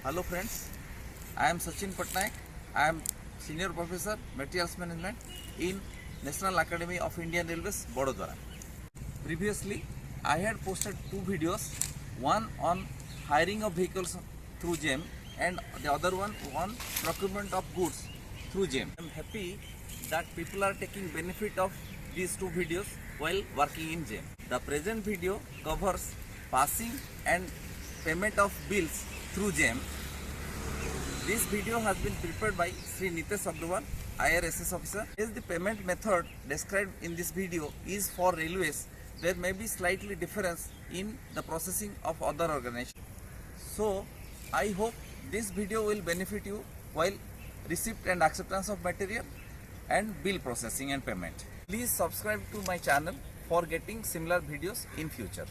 Hello friends, I am Sachin Patnaik. I am Senior Professor Materials Management in National Academy of Indian Railways, Vadodara. Previously, I had posted two videos, one on hiring of vehicles through GEM and the other one on procurement of goods through GEM. I am happy that people are taking benefit of these two videos while working in GEM. The present video covers passing and payment of bills through GEM. This video has been prepared by Sri Nitesh Agrawal, IRSS officer. As the payment method described in this video is for railways, there may be slightly difference in the processing of other organizations. So, I hope this video will benefit you while receipt and acceptance of material and bill processing and payment. Please subscribe to my channel for getting similar videos in future.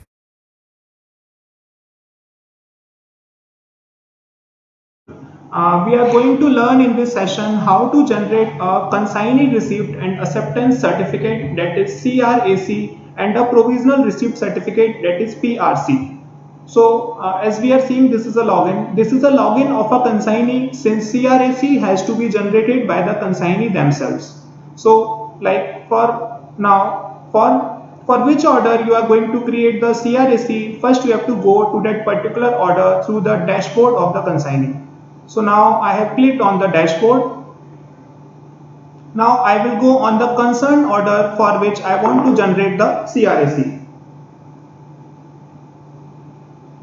We are going to learn in this session how to generate a consignee receipt and acceptance certificate, that is CRAC, and a provisional receipt certificate, that is PRC. So as we are seeing, this is a login. This is a login of a consignee, since CRAC has to be generated by the consignee themselves. So like for now, for which order you are going to create the CRAC, first you have to go to that particular order through the dashboard of the consignee. So now I have clicked on the dashboard. Now I will go on the concerned order for which I want to generate the CRAC.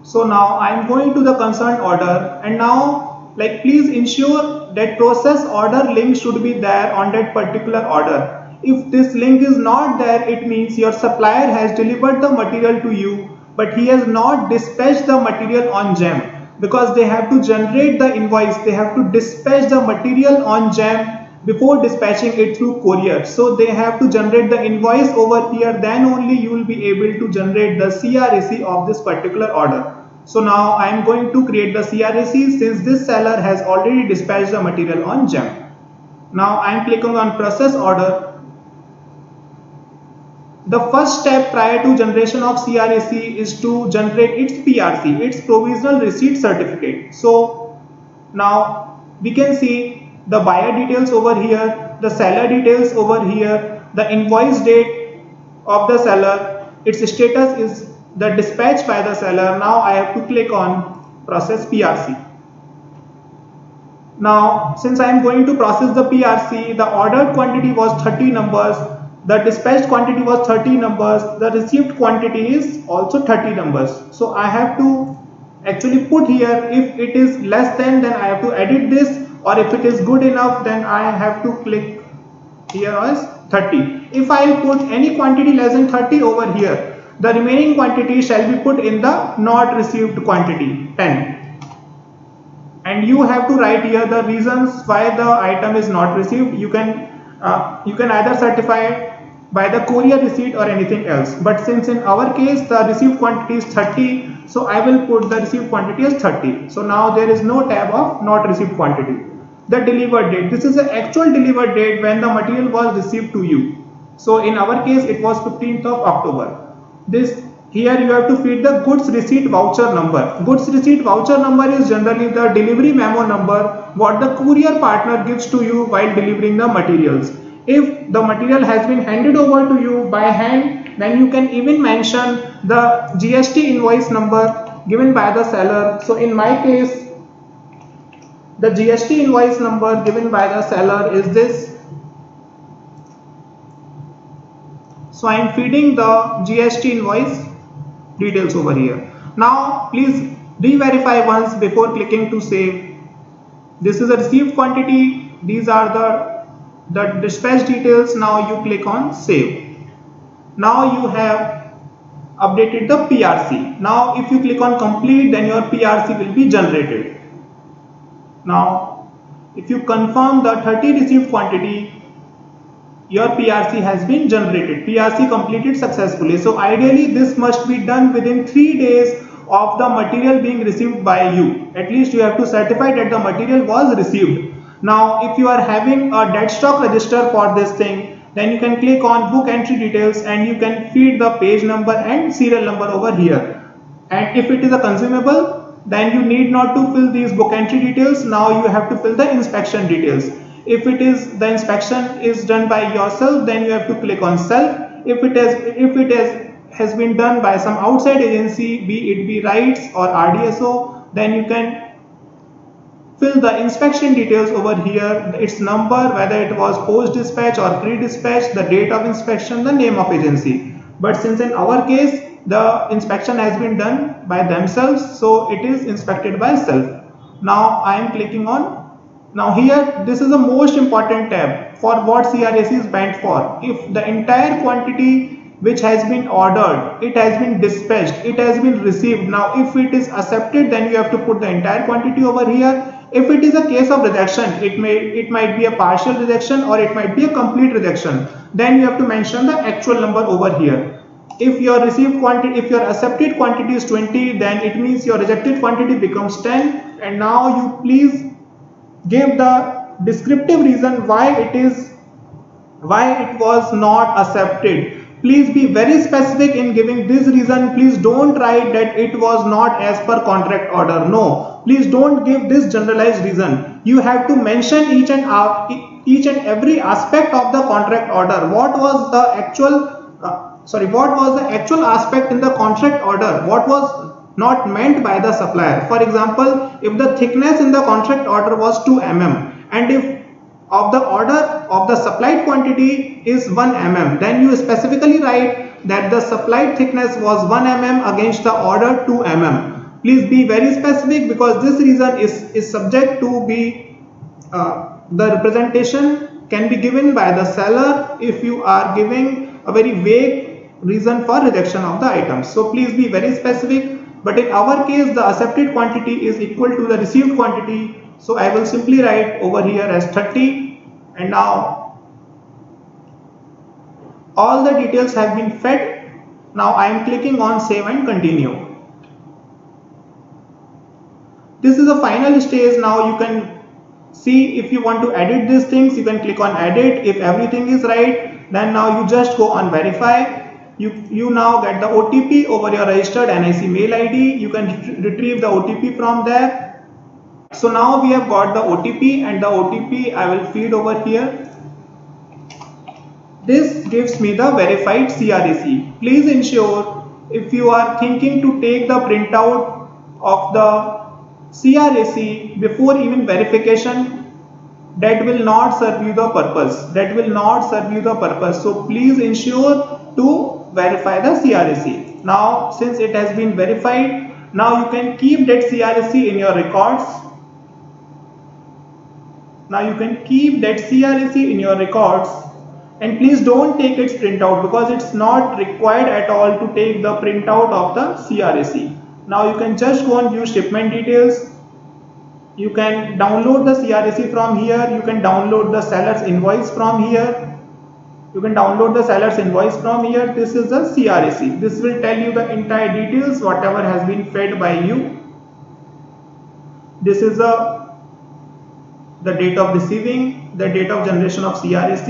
So now I am going to the concerned order, and now please ensure that process order link should be there on that particular order. If this link is not there, it means your supplier has delivered the material to you, but he has not dispatched the material on GEM, because they have to generate the invoice, they have to dispatch the material on GEM before dispatching it through courier. So they have to generate the invoice over here, then only you will be able to generate the CRAC of this particular order. So now I am going to create the CRAC, since this seller has already dispatched the material on GEM. Now I am clicking on process order. The first step prior to generation of CRAC is to generate its PRC, its provisional receipt certificate. So now we can see the buyer details over here, the seller details over here, the invoice date of the seller, its status is the dispatch by the seller. Now I have to click on process PRC. Now since I am going to process the PRC, the ordered quantity was 30 numbers, the dispatched quantity was 30 numbers, the received quantity is also 30 numbers. So I have to actually put here, if it is less than, then I have to edit this, or if it is good enough, then I have to click here as 30. If I put any quantity less than 30 over here, the remaining quantity shall be put in the not received quantity, 10. And you have to write here the reasons why the item is not received. You can either certify by the courier receipt or anything else, but since in our case the received quantity is 30, so I will put the received quantity as 30. So now there is no tab of not received quantity. The delivered date, this is the actual delivered date when the material was received to you. So in our case it was 15th of October. This here you have to feed the goods receipt voucher number. Goods receipt voucher number is generally the delivery memo number what the courier partner gives to you while delivering the materials. If the material has been handed over to you by hand, then you can even mention the GST invoice number given by the seller. So in my case, the GST invoice number given by the seller is this. So I am feeding the GST invoice details over here. Now please re-verify once before clicking to save. This is the received quantity, these are the dispatch details. Now you click on save. Now you have updated the PRC. Now if you click on complete, then your PRC will be generated. Now if you confirm the 30 received quantity, your PRC has been generated. PRC completed successfully. So ideally this must be done within 3 days of the material being received by you. At least you have to certify that the material was received. Now if you are having a dead stock register for this thing, then you can click on book entry details and you can feed the page number and serial number over here. And if it is a consumable, then you need not to fill these book entry details. Now you have to fill the inspection details. If it is the inspection is done by yourself, then you have to click on self. If it has been done by some outside agency, be it be RITES or RDSO, then you can fill the inspection details over here, its number, whether it was post dispatch or pre dispatch, the date of inspection, the name of agency. But since in our case the inspection has been done by themselves, so it is inspected by self. Now I am clicking on. Now here, this is the most important tab for what CRAC is meant for. If the entire quantity which has been ordered, it has been dispatched, it has been received. Now if it is accepted, then you have to put the entire quantity over here. If it is a case of rejection, it might be a partial rejection or it might be a complete rejection. Then you have to mention the actual number over here. If your received quantity, if your accepted quantity is 20, then it means your rejected quantity becomes 10. And now you please give the descriptive reason why it was not accepted. Please be very specific in giving this reason. Please don't write that it was not as per contract order. No, please don't give this generalized reason. You have to mention each and every aspect of the contract order. What was the actual aspect in the contract order? What was not meant by the supplier? For example, if the thickness in the contract order was 2 mm, and if of the order of the supplied quantity is 1 mm, then you specifically write that the supplied thickness was 1 mm against the order 2 mm. Please be very specific, because this reason is subject to be the representation can be given by the seller if you are giving a very vague reason for rejection of the items. So please be very specific. But in our case, the accepted quantity is equal to the received quantity. So I will simply write over here as 30, and now all the details have been fed. Now I am clicking on save and continue. This is the final stage. Now you can see if you want to edit these things, you can click on edit. If everything is right, then now you just go on verify. You now get the OTP over your registered NIC mail ID. You can retrieve the OTP from there. So now we have got the OTP, and the OTP I will feed over here. This gives me the verified CRAC. Please ensure, if you are thinking to take the printout of the CRAC before even verification, that will not serve you the purpose. That will not serve you the purpose. So please ensure to verify the CRAC. Now since it has been verified, now you can keep that CRAC in your records. Now you can keep that CRAC in your records, and please don't take its printout, because it's not required at all to take the printout of the CRAC. Now you can just go and view shipment details. You can download the CRAC from here. You can download the seller's invoice from here. This is the CRAC. This will tell you the entire details, whatever has been fed by you. This is the date of receiving, the date of generation of CRAC.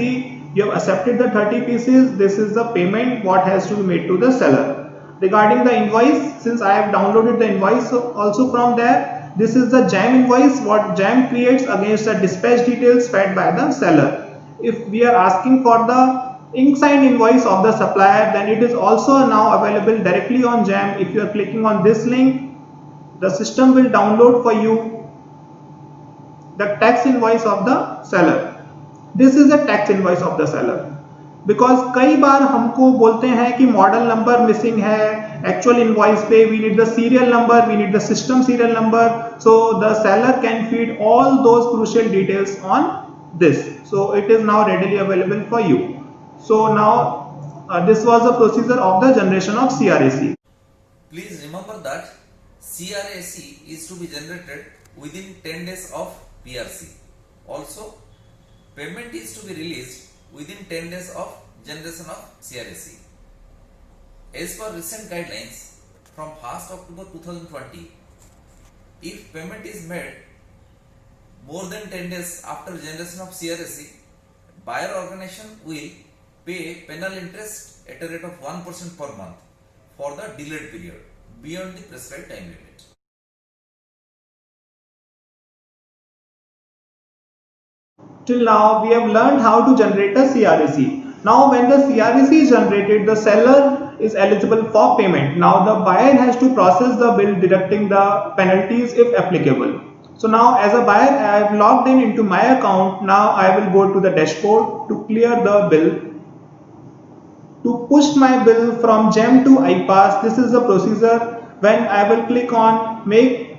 You have accepted the 30 pieces. This is the payment what has to be made to the seller. Regarding the invoice, since I have downloaded the invoice also from there, this is the JAM invoice what JAM creates against the dispatch details fed by the seller. If we are asking for the ink signed invoice of the supplier, then it is also now available directly on JAM. If you are clicking on this link, the system will download for you the tax invoice of the seller. This is the tax invoice of the seller. Because कई बार हमको बोलते हैं कि model number missing है actual invoice पे, we need the serial number, we need the system serial number. So the seller can feed all those crucial details on this. So it is now readily available for you. So now this was the procedure of the generation of CRAC. Please remember that CRAC is to be generated within 10 days of PRC. Also, payment is to be released within 10 days of generation of CRAC. As per recent guidelines from 1st October 2020, if payment is made more than 10 days after generation of CRAC, buyer organization will pay penal interest at a rate of 1% per month for the delayed period beyond the prescribed time limit. Till now we have learned how to generate a CRAC. Now when the CRAC is generated, the seller is eligible for payment. Now the buyer has to process the bill, deducting the penalties if applicable. So now as a buyer, I have logged in into my account. Now I will go to the dashboard to clear the bill. To push my bill from GEM to iPass, this is the procedure. When I will click on make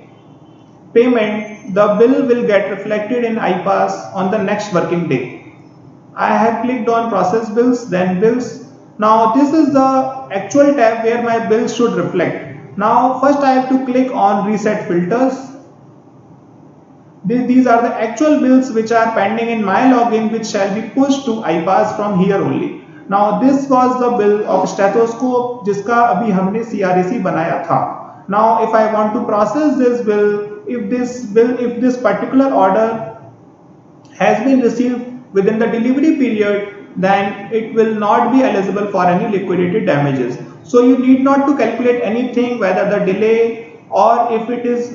payment, the bill will get reflected in iPass on the next working day. I have clicked on process bills, then bills. Now this is the actual tab where my bills should reflect. Now first I have to click on reset filters. These are the actual bills which are pending in my login, which shall be pushed to iPass from here only. Now this was the bill of stethoscope जिसका अभी हमने CRAC बनाया था. Now if I want to process this bill, if this particular order has been received within the delivery period, then it will not be eligible for any liquidated damages. So you need not to calculate anything, whether the delay or if it is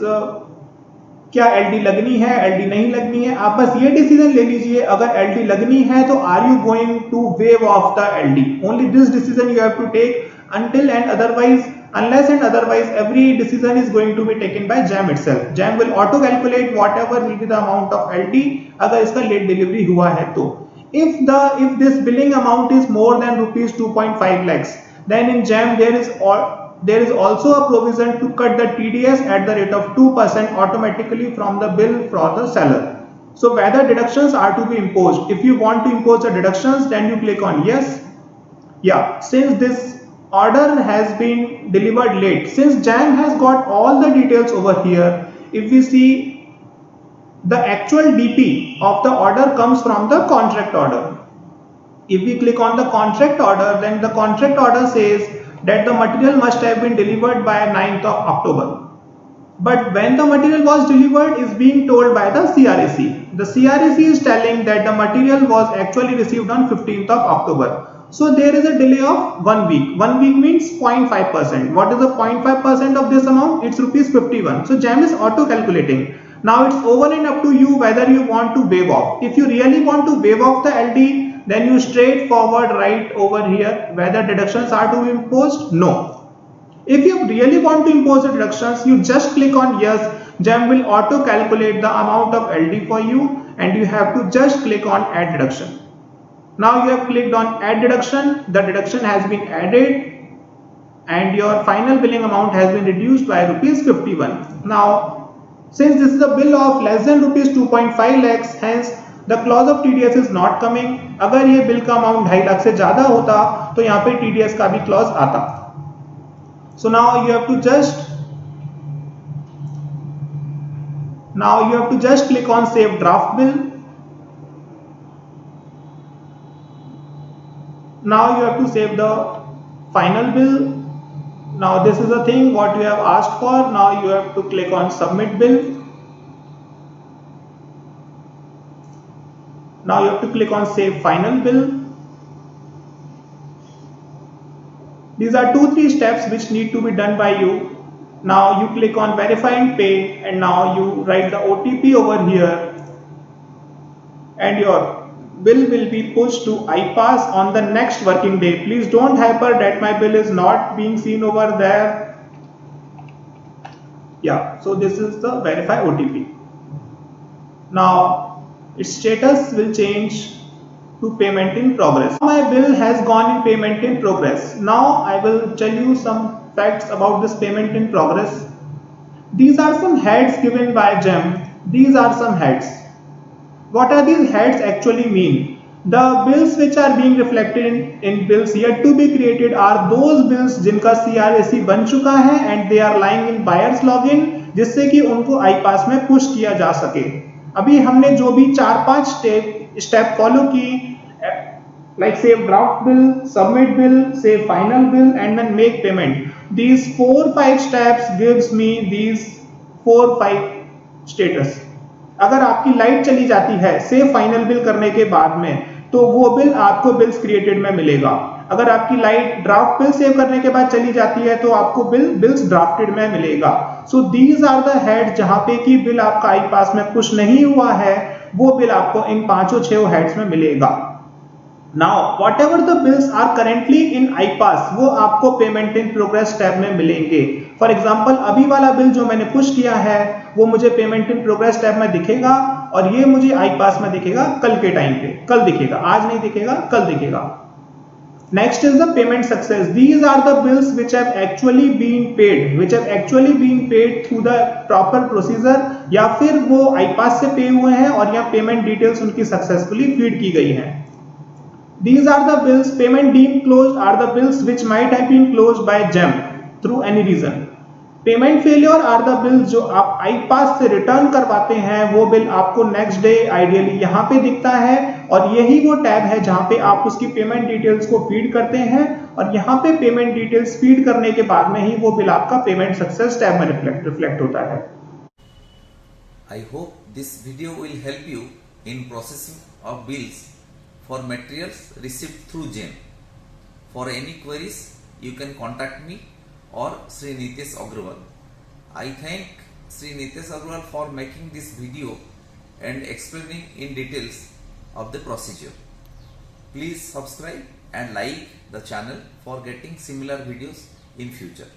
क्या LD लगनी है, LD नहीं लगनी है. आप बस ये decision ले लीजिए. अगर LD लगनी है तो are you going to waive off the LD? Only this decision you have to take. Unless and otherwise, every decision is going to be taken by GEM itself. GEM will auto calculate whatever will be the amount of LD अगर इसका late delivery हुआ है तो. If this billing amount is more than rupees 2.5 lakhs, then in GEM there is also a provision to cut the TDS at the rate of 2% automatically from the bill for the seller. So whether deductions are to be imposed. If you want to impose the deductions, then you click on yes. Yeah, since this order has been delivered late, since GEM has got all the details over here, if we see the actual DP of the order comes from the contract order. If we click on the contract order, then the contract order says that the material must have been delivered by 9th of October. But when the material was delivered is being told by the CRAC. The CRAC is telling that the material was actually received on 15th of October. So there is a delay of 1 week. 1 week means 0.5%. What is the 0.5% of this amount? It's rupees 51. So GEM is auto calculating. Now it's over and up to you whether you want to waive off. If you really want to waive off the LD, then you straightforward write over here whether deductions are to be imposed. No. If you really want to impose the deductions, you just click on yes. GEM will auto calculate the amount of LD for you, and you have to just click on add deduction. Now you have clicked on add deduction, the deduction has been added and your final billing amount has been reduced by rupees 51. Now since this is a bill of less than rupees 2.5 lakhs, hence the clause of TDS is not coming. अगर ये bill का amount 2.5 lakh से ज्यादा होता तो यहाँ पे TDS का भी क्लॉज आता. So now you have to just click on save draft bill. Now you have to save the final bill. Now this is the thing what you have asked for. Now you have to click on submit bill. Now you have to click on save final bill. These are 2-3 steps which need to be done by you. Now you click on verify and pay, and now you write the OTP over here, and your bill will be pushed to iPass on the next working day. Please don't hyper that my bill is not being seen over there. Yeah, so this is the verify OTP. Now its status will change to payment in progress. My bill has gone in payment in progress. Now I will tell you some facts about this payment in progress. These are some heads given by GEM. These are some heads. What are these heads actually mean? The bills which are being reflected in bills yet to be created are those bills जिनका CRAC बन चुका है and they are lying in buyer's login, जिससे कि उनको iPass में push किया जा सके. अभी हमने जो भी 4-5 स्टेप फॉलो की, like save draft bill, submit bill, save final bill, and then make payment. These 4-5 steps gives me these 4-5 status. अगर आपकी लाइट चली जाती है सेव फाइनल बिल करने के बाद में, तो वो बिल आपको बिल्स क्रिएटेड में मिलेगा. अगर आपकी लाइट ड्राफ्ट बिल सेव करने के बाद चली जाती है तो आपको बिल्स ड्राफ्टेड में मिलेगा. So these are the head जहां पे कि बिल आपका iPass में पुश नहीं हुआ है, वो बिल आपको इन 5-6 हेड्स में मिलेगा। Now whatever the bills are currently in iPass वो आपको पेमेंट इन प्रोग्रेस टैब में मिलेंगे। फॉर एग्जांपल अभी वाला बिल जो मैंने पुश किया है वो मुझे पेमेंट इन प्रोग्रेस टैब में दिखेगा और ये मुझे iPass में दिखेगा कल के टाइम पे, कल दिखेगा, आज नहीं दिखेगा, कल दिखेगा। Next is the payment success. These are the bills which have actually been paid through the proper procedure या फिर वो iPass से पे हुए हैं और यहाँ पेमेंट डिटेल्स उनकी सक्सेसफुली फीड की गई हैं। These are the bills payment deemed closed are the bills which might have been closed by GEM through any reason. Payment failure are the bills जो आप iPass से रिटर्न करवाते हैं वो बिल आपको नेक्स्ट डे आइडियली यहाँ पे दिखता है और यही वो टैब है जहाँ पे आप उसकी पेमेंट डिटेल्स को फीड करते हैं और यहाँ पे पेमेंट डिटेल्स फीड करने के बाद में ही वो बिल आपका पेमेंट सक्सेस टैब में रिफ्लेक्ट होता है। I hope this video will help you in processing of bills for materials received through GEM. For any queries, you can contact me or Sri Nitesh Agrawal. I thank Sri Nitesh Agrawal for making this video and explaining in details of the procedure. Please subscribe and like the channel for getting similar videos in future.